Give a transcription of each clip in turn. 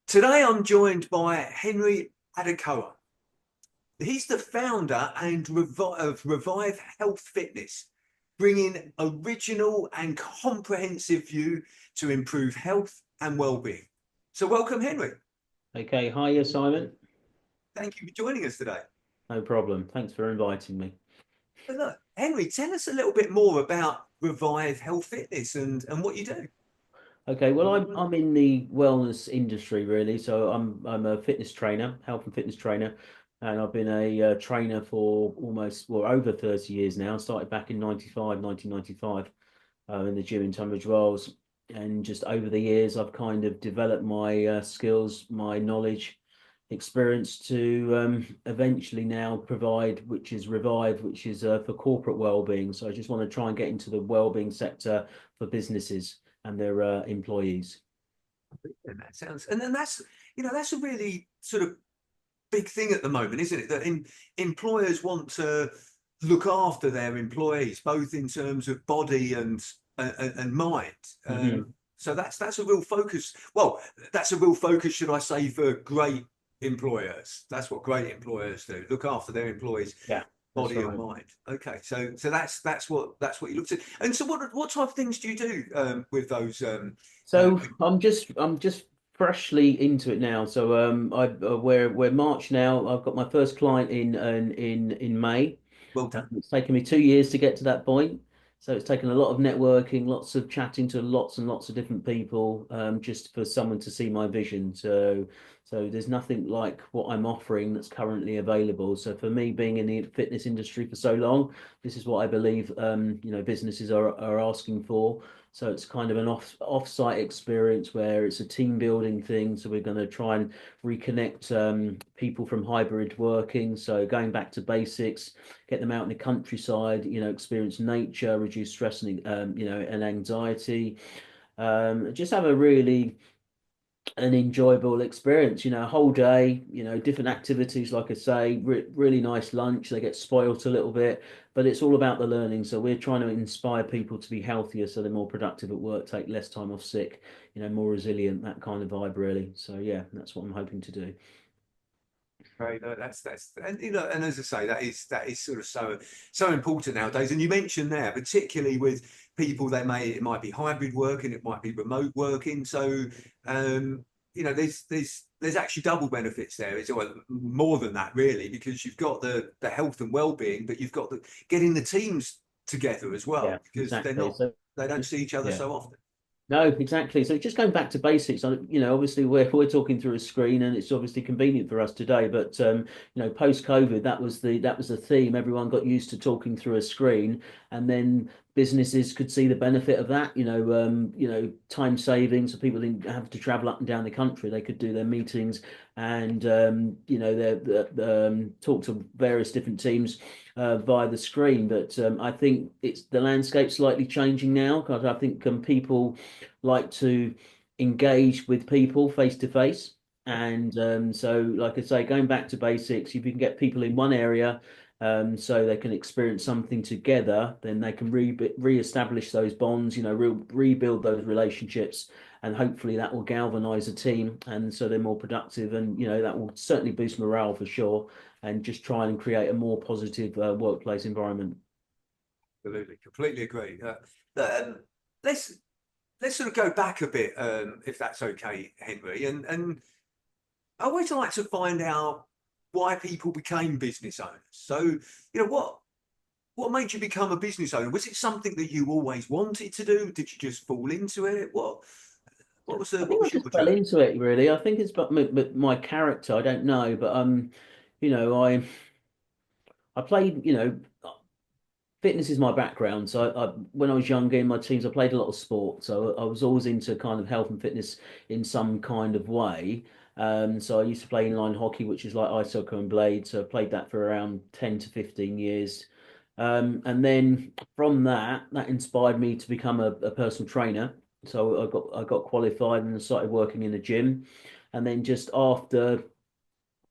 Today I'm joined by Henry Adekoya. He's the founder of Revive Health Fitness, bringing original and comprehensive view to improve health and well-being. So welcome, Henry. Okay, hiya, Simon. Thank you for joining us today. No problem. Thanks for inviting me. But look, Henry, tell us a little bit more about Revive Health Fitness and what you do. Okay, well, I'm in the wellness industry really, so I'm a fitness trainer, health and fitness trainer, and I've been a trainer for almost over 30 years now. I started back in 1995, in the gym in Tunbridge Wells, and just over the years, I've kind of developed my skills, my knowledge, experience to eventually now provide, which is Revive, which is for corporate well-being. So I just want to try and get into the well-being sector for businesses and their employees. And that sounds, and then that's a really sort of big thing at the moment, isn't it? That employers want to look after their employees, both in terms of body and mind. Hmm. So that's a real focus. Well, that's a real focus, should I say, for great employers. That's what great employers do: look after their employees, Yeah, that's body and right. mind. Okay, so that's what you look at. And so, what type of things do you do with those? Uh, So I'm just freshly into it now. So we're March now. I've got my first client in May. well done. It's taken me 2 years to get to that point. So it's taken a lot of networking, lots of chatting to lots and lots of different people, just for someone to see my vision. So there's nothing like what I'm offering that's currently available. So for me, being in the fitness industry for so long, this is what I believe, businesses are asking for. So it's kind of an off-site experience where it's a team building thing. So we're going to try and reconnect people from hybrid working. So going back to basics, get them out in the countryside, experience nature, reduce stress and anxiety. Just have a really an enjoyable experience, a whole day, different activities, like I say, really nice lunch. They get spoilt a little bit, but it's all about the learning. So we're trying to inspire people to be healthier so they're more productive at work, take less time off sick, more resilient, that kind of vibe, really. So yeah, that's what I'm hoping to do. Right, no, that's and and as I say, that is sort of so important nowadays. And you mentioned there, particularly with people, it might be hybrid working, it might be remote working. So there's actually double benefits there. It's well, more than that really, because you've got the health and well-being, but you've got the getting the teams together as Yeah, well, because exactly. So they don't see each other yeah. so often. No, exactly. So just going back to basics, obviously we're talking through a screen, and it's obviously convenient for us today. But post-COVID, that was the theme. Everyone got used to talking through a screen, and then businesses could see the benefit of that. Time savings, so people didn't have to travel up and down the country. They could do their meetings and talk to various different teams via the screen. But I think it's the landscape slightly changing now because I think people like to engage with people face to face. And so, like I say, going back to basics, if you can get people in one area, so they can experience something together, then they can re-establish those bonds, rebuild those relationships, and hopefully that will galvanize a team, and so they're more productive, and that will certainly boost morale for sure, and just try and create a more positive workplace environment. Absolutely, completely agree. Um, let's let's sort of go back a bit, if that's okay, Henry. And I always like to find out why people became business owners. So, what made you become a business owner? Was it something that you always wanted to do? Did you just fall into it? I What think I was your just fell journey? into it really. I think it's about my character. I don't know, but you know, I I played, fitness is my background. So when I was younger in my teens, I played a lot of sport. So I was always into kind of health and fitness in some kind of way. So I used to play inline hockey, which is like ice hockey and blade. So I played that for around 10 to 15 years. And then from that inspired me to become a personal trainer. So I got qualified and started working in the gym. And then just after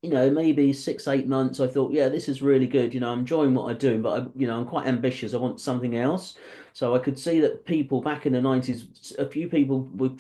maybe 6, 8 months, I thought, yeah, this is really good. I'm enjoying what I do, but I'm quite ambitious. I want something else. So I could see that people back in the 90s, a few people were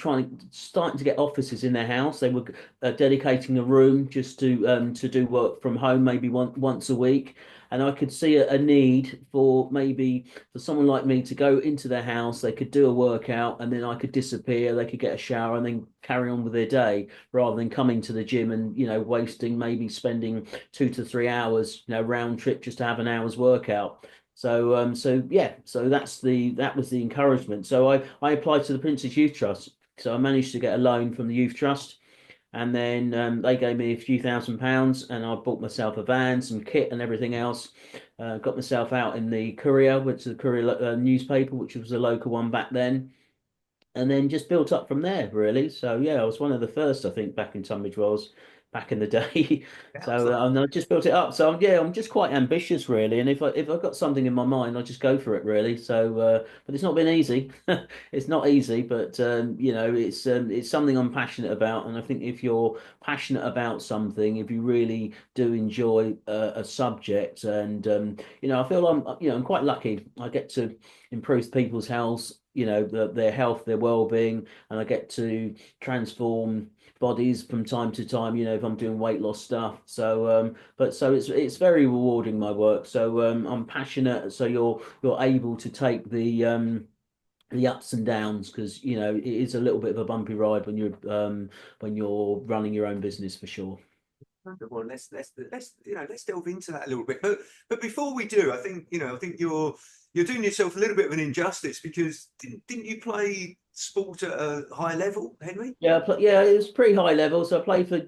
starting to get offices in their house. They were dedicating a room just to do work from home, maybe once a week. And I could see a need for maybe for someone like me to go into their house. They could do a workout, and then I could disappear. They could get a shower and then carry on with their day, rather than coming to the gym and wasting maybe spending 2 to 3 hours round trip just to have an hour's workout. So yeah, so that was the encouragement. So I applied to the Prince's Youth Trust. So I managed to get a loan from the Youth Trust, and then they gave me a few £1,000, and I bought myself a van, some kit, and everything else. Got myself out in the Courier, went to the Courier newspaper, which was a local one back then, and then just built up from there, really. So yeah, I was one of the first, I think, back in Tunbridge Wells back in the day. Yeah, So and I just built it up. So yeah, I'm just quite ambitious, really. And if I've got something in my mind, I just go for it, really. So but it's not been easy. It's not easy, but it's something I'm passionate about. And I think if you're passionate about something, if you really do enjoy a subject, and I feel I'm quite lucky. I get to improve people's health, their health, their well-being, and I get to transform bodies from time to time, if I'm doing weight loss stuff. So it's very rewarding, my work. So I'm passionate. So you're able to take the ups and downs, because it is a little bit of a bumpy ride when you're running your own business, for sure. wonderful. Let's delve into that a little bit. But before we do, I think you're doing yourself a little bit of an injustice, because didn't you play sport at a high level, Henry? Yeah, it was pretty high level. So I played for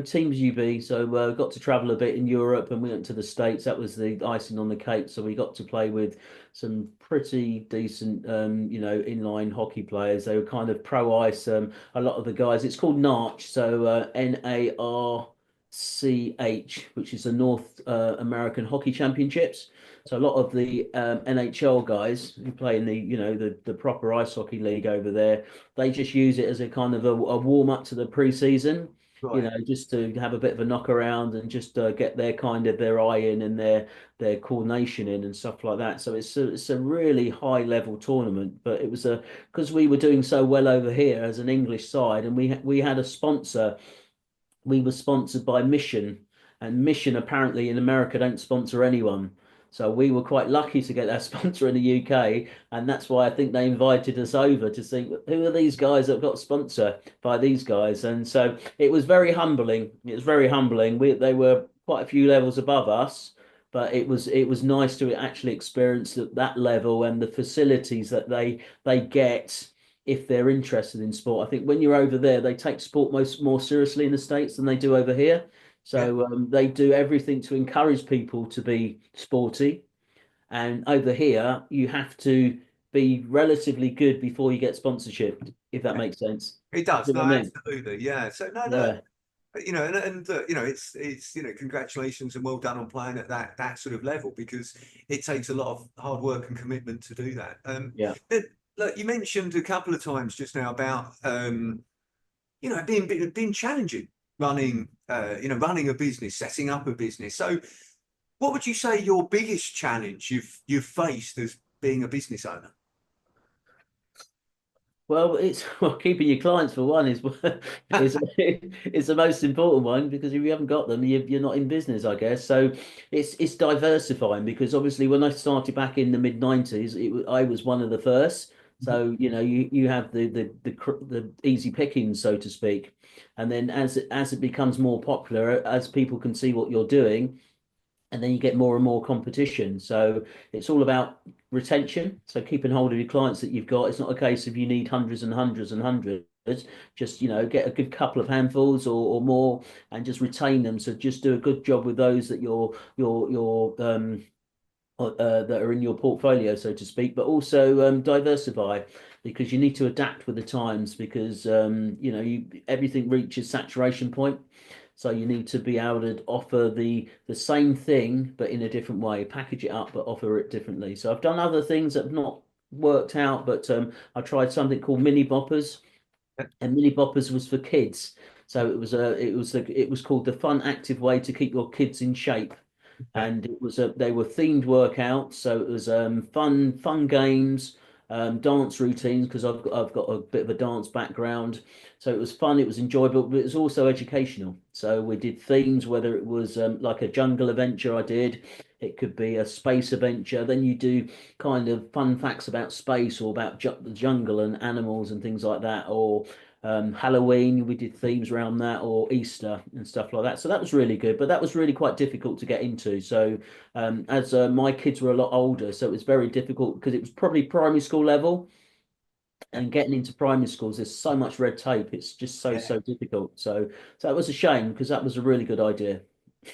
Teams UB, so got to travel a bit in Europe, and we went to the States. That was the icing on the cake. So we got to play with some pretty decent, inline hockey players. They were kind of pro ice. A lot of the guys. It's called NARCH, so NARCH, which is the North American Hockey Championships. So a lot of the NHL guys who play in the proper ice hockey league over there, they just use it as a kind of a warm up to the pre-season, Right. just to have a bit of a knock around and just get their kind of their eye in and their coordination in and stuff like that. So it's a really high level tournament, but it was a because we were doing so well over here as an English side, and we had a sponsor. We were sponsored by Mission, and Mission apparently in America don't sponsor anyone. So we were quite lucky to get that sponsor in the UK, and that's why I think they invited us over to see who are these guys that got sponsored by these guys. And so it was very humbling. It was very humbling. They were quite a few levels above us, but it was nice to actually experience that level and the facilities that they get if they're interested in sport. I think when you're over there, they take sport more seriously in the States than they do over here. Yeah. So they do everything to encourage people to be sporty. And over here, you have to be relatively good before you get sponsorship, if that Yeah. makes sense. It You see does. No, what I mean? absolutely. Yeah. So no, no. Yeah. It's congratulations and well done on playing at that sort of level, because it takes a lot of hard work and commitment to do that. Yeah. But look, you mentioned a couple of times just now about being challenging, running a business, setting up a business. So what would you say your biggest challenge you've faced as being a business owner? Well, it's well, keeping your clients for one is is the most important one, because if you haven't got them, you're not in business, I guess. So it's diversifying, because obviously when I started back in the mid 90s, I was one of the first. So you have the easy pickings, so to speak, and then as it becomes more popular, as people can see what you're doing, and then you get more and more competition. So it's all about retention. So keeping hold of your clients that you've got. It's not a case of you need hundreds and hundreds and hundreds. Just get a good couple of handfuls or more, and just retain them. So just do a good job with those that that are in your portfolio, so to speak, but also diversify, because you need to adapt with the times, because everything reaches saturation point. So you need to be able to offer the same thing but in a different way, package it up but offer it differently. So I've done other things that have not worked out, but I tried something called mini boppers, and mini boppers was for kids. So it was called the fun active way to keep your kids in shape, Okay. and they were themed workouts, so it was fun games, dance routines because I've got a bit of a dance background. So it was fun, it was enjoyable, but it was also educational. So we did themes, whether it was like a jungle adventure I did, it could be a space adventure. Then you do kind of fun facts about space or about ju the jungle and animals and things like that, or Halloween, we did themes around that, or Easter and stuff like that. So that was really good, but that was really quite difficult to get into. So as my kids were a lot older, so it was very difficult because it was probably primary school level, Yeah, and getting into primary schools, there's so much red tape. It's just yeah. so difficult. So that was a shame because that was a really good idea.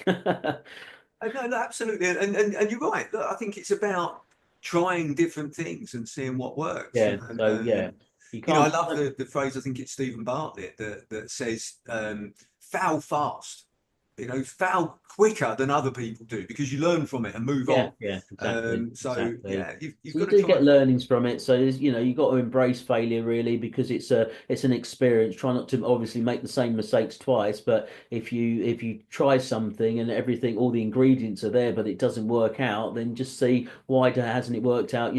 No, no, absolutely, and you're right. Look, I think it's about trying different things and seeing what works. Yeah. So yeah, you You know, I can't. love the phrase. I think it's Stephen Bartlett that says, "Foul fast." You know, foul quicker than other people do because you learn from it and move Yeah, on. yeah, exactly, So exactly. yeah, you've So you got to do try. get learnings from it. So you've got to embrace failure really because it's an experience. Try not to obviously make the same mistakes twice, but if you try something and everything, all the ingredients are there, but it doesn't work out, then just see why hasn't it worked out.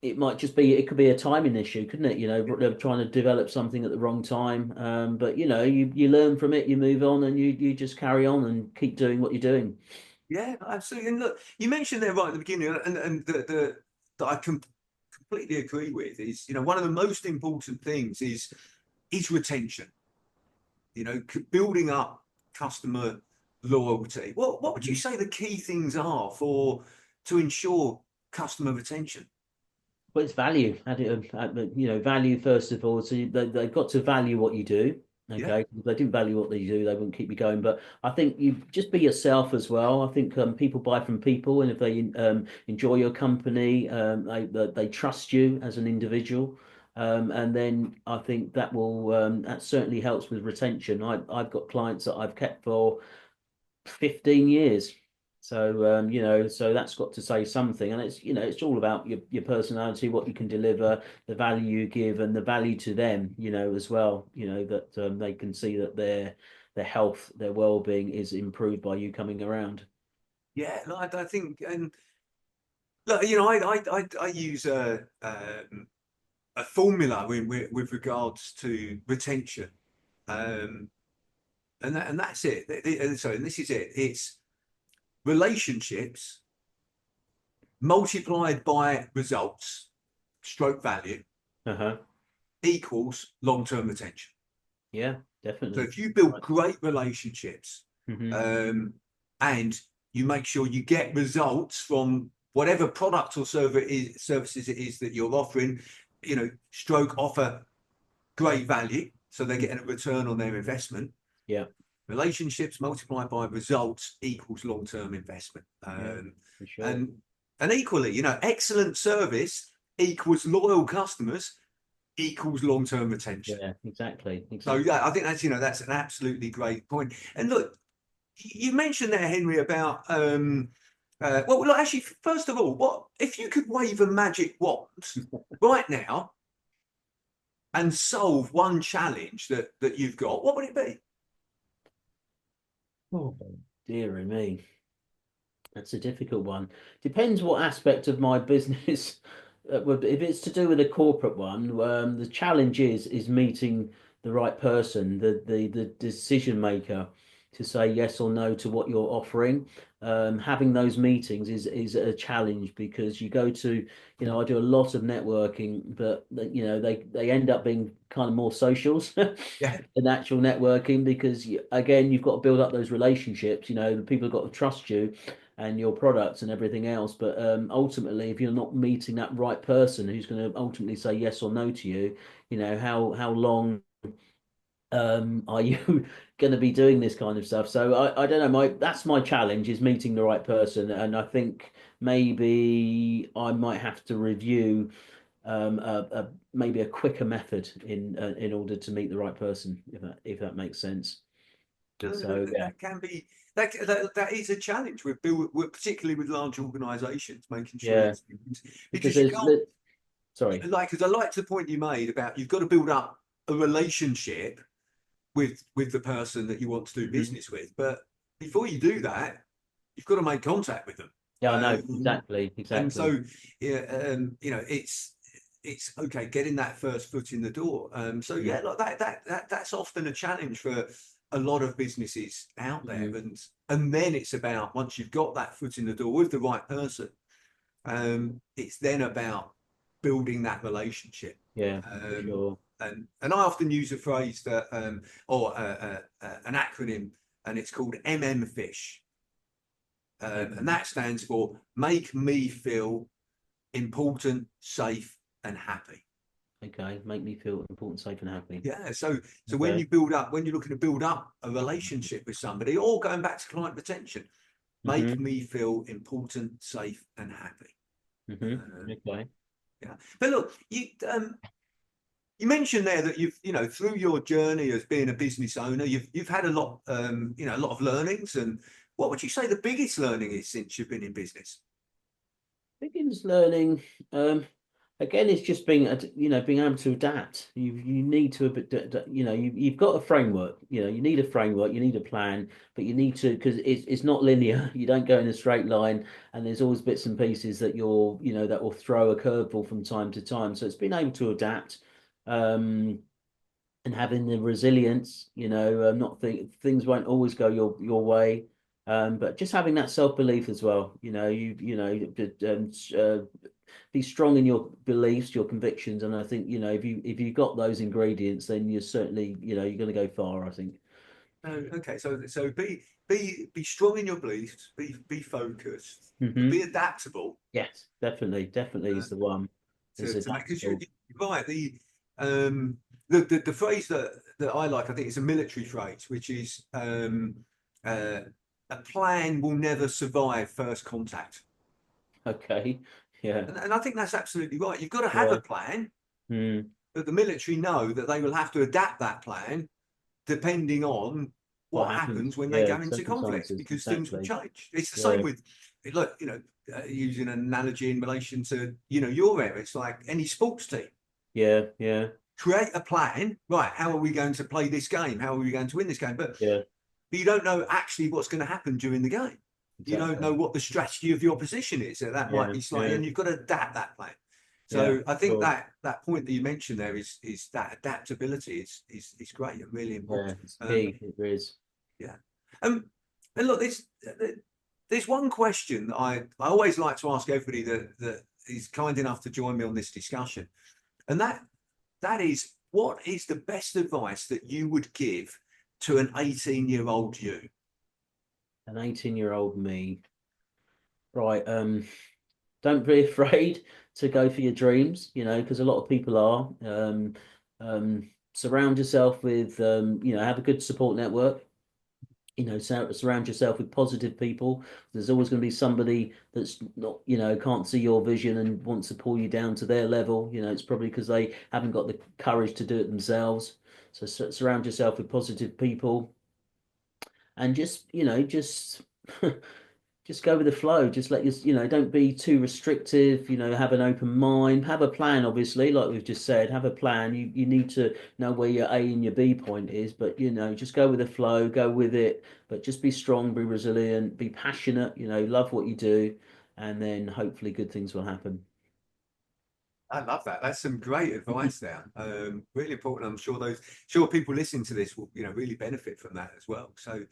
It might just be it could be a timing issue, couldn't it? They're trying to develop something at the wrong time. But you learn from it, you move on, and you just carry on and keep doing what you're doing. Yeah, absolutely. And look, you mentioned there right at the beginning, and the that I completely agree with is, one of the most important things is retention. Building up customer loyalty. What would you say the key things are to ensure customer retention? But it's value. Value first of all. So they've got to value what you do. Yeah, Okay, if they didn't value what they do, they wouldn't keep you going. But I think you just be yourself as well. I think people buy from people, and if they enjoy your company, they trust you as an individual. And then I think that certainly helps with retention. I've got clients that I've kept for 15 years. So that's got to say something. And it's all about your personality, what you can deliver, the value you give, and the value to them, as well, that they can see that their health, their well-being is improved by you coming around. yeah. No, I think, and look, I use a formula with regards to retention, um, and that's it. Sorry, and this is it. It's relationships multiplied by results, stroke value, Uh-huh. equals long-term retention. Yeah, So definitely. if you build Right. great relationships, Hmm. um, and you make sure you get results from whatever product or services it is that you're offering, stroke offer great value, so they're getting a return on their investment. Yeah, Relationships multiplied by results equals long-term investment. yeah, for sure. And and equally, excellent service equals loyal customers equals long-term retention. Yeah, exactly, So exactly. yeah, I think that's an absolutely great point. And look, you mentioned there, Henry, about well, look, actually, first of all, what if you could wave a magic wand right now and solve one challenge that you've got? What would it be? Oh, dearie me. That's a difficult one. Depends what aspect of my business. If it's to do with a corporate one, the challenge is meeting the right person, the decision maker, to say yes or no to what you're offering. Having those meetings is a challenge because you go to, I do a lot of networking, but they end up being kind of more socials Yeah. than actual networking because again, you've got to build up those relationships. The people have got to trust you and your products and everything else. But ultimately, if you're not meeting that right person who's going to ultimately say yes or no to you, how long are you going to be doing this kind of stuff? So I don't know. That's my challenge is meeting the right person, and I think maybe I might have to review maybe a quicker method in order to meet the right person, if that makes sense. So yeah, That can be that is a challenge particularly with large organisations, making sure yeah, it's because because you there's can't sorry. because I liked the point you made about you've got to build up a relationship with the person that you want to do Mhm. business with, but before you do that, you've got to make contact with them. Yeah, I know Um, exactly, and exactly. so, yeah, it's okay getting that first foot in the door. So Mm, yeah, like that's often a challenge for a lot of businesses out there. mm, And then it's about once you've got that foot in the door with the right person, it's then about building that relationship. yeah, for Um, sure. and I often use a phrase that or an acronym, and it's called MMFISH. And Okay, that stands for make me feel important, safe, and happy. okay. Make me feel important, safe, and happy. Yeah. So when Okay. you build up, when you're looking to build up a relationship with somebody, or going back to client retention, make Mm-hmm. me feel important, safe, and happy. Mm-hmm. Um, Okay. yeah. But look, you mentioned there that you've, through your journey as being a business owner, you've had a lot, a lot of learnings. And what would you say the biggest learning is since you've been in business? Begins learning. Again, it's just being able to adapt. You need to, you've got a framework. You need a framework. You need a plan, but you need to because it's not linear. You don't go in a straight line, and there's always bits and pieces that that will throw a curveball from time to time. So it's being able to adapt. And having the resilience, not things won't always go your way, but just having that self-belief as well. Be strong in your beliefs, your convictions, and I think if you got those ingredients, then you're certainly you're going to go far. I think. Okay, so be strong in your beliefs, be focused, be Hmm. adaptable. Yes, definitely Uh, is the one. Is to make because adaptable. you're right. Um the phrase that I like, I think it's a military phrase, which is uh, a plan will never survive first contact. Okay. Yeah. And I think that's absolutely right. You've got to have a Yeah. plan, Mm. but the military know that they will have to adapt that plan depending on What what happens? happens when they Yeah. go into conflict, Circumstances. because things will Exactly. change. It's the same Yeah. with, look, using an analogy in relation to, your area. It's like any sports team. Yeah. Yeah. Create a plan, right? How are we going to play this game? How are we going to win this game? Yeah. But you don't know actually what's going to happen during the game. You don't know Exactly. what the strategy of your position is. So that might Yeah. be slightly, Yeah. and you've got to adapt that plan. Yeah. So I think Sure. that point that you mentioned there is that adaptability is great and really Yeah. important. It's key. It is. Yeah. Um, and look, there's one question that I always like to ask everybody that is kind enough to join me on this discussion, and that is, what is the best advice that you would give to an 18-year-old you? An 18-year-old me. Right. Don't be afraid to go for your dreams, because a lot of people are. Surround yourself with, have a good support network. Surround yourself with positive people. There's always going to be somebody that's not, can't see your vision and wants to pull you down to their level. It's probably because they haven't got the courage to do it themselves. So surround yourself with positive people and just just go with the flow. Just let don't be too restrictive. Have an open mind. Have a plan, obviously, like we've just said. Have a plan. You need to know where your A and your B point is, but just go with the flow, go with it. But just be strong, be resilient, be passionate. Love what you do, and then hopefully good things will happen. I love that. That's some great advice there. Really important. I'm sure people listening to this will, really benefit from that as well. So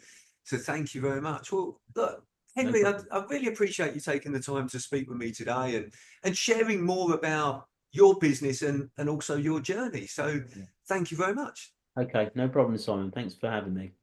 thank you very much. Well, look, No Henry, problem. I really appreciate you taking the time to speak with me today and sharing more about your business and also your journey. So thank you very much. Okay, no problem, Simon. Thanks for having me.